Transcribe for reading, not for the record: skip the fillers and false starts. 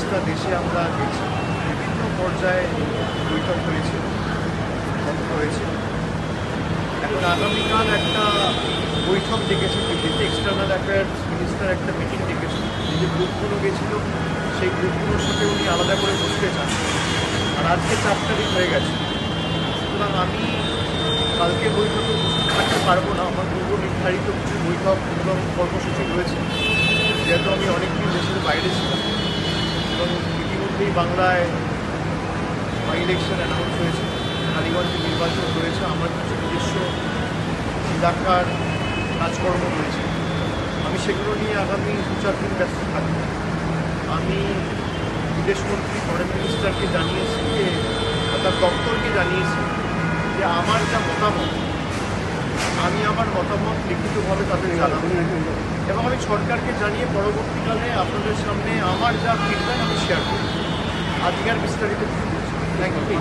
5টা দেশে আমরা গেছি, বিভিন্ন পর্যায়ে বৈঠক হয়েছে, হয়েছে। এখন আগামীকাল একটা বৈঠক ডেকেছে দিল্লিতে, এক্সটার্নাল অ্যাফেয়ার্স মিনিস্টার একটা মিটিং ডেকেছে। যে গ্রুপগুলো গেছিলো সেই গ্রুপগুলোর সাথে উনি আলাদা করে বসতে চান। আর আজকে 4 তারিখ হয়ে গেছে, সুতরাং আমি কালকে বৈঠকে উপস্থিত থাকতে পারবো না। আমার পূর্ব নির্ধারিত কিছু বৈঠক এবং কর্মসূচি রয়েছে, যেহেতু আমি অনেকদিন দেশের বাইরে ছিলাম এবং ইতিমধ্যেই বাংলায় বাই ইলেকশন অ্যানাউন্স হয়েছে, কালীগঞ্জে নির্বাচন রয়েছে, আমার কিছু নিজস্ব এলাকার কাজকর্ম রয়েছে। আমি সেগুলো নিয়ে আগামী 2-4 দিন ব্যস্ত থাকব। আমি বিদেশমন্ত্রী ফরেন মিনিস্টারকে জানিয়েছি, যে তার দপ্তরকে জানিয়েছি যে আমার যা মতামত, আমি আমার মতামত লিখিতভাবে তাদের জানাবো এবং আমি সরকারকে জানিয়ে পরবর্তীকালে আপনাদের সামনে আমার যা ফিডব্যাক আমি শেয়ার করব। আজকে আর বিস্তারিত কিছু বলছি। Thank you.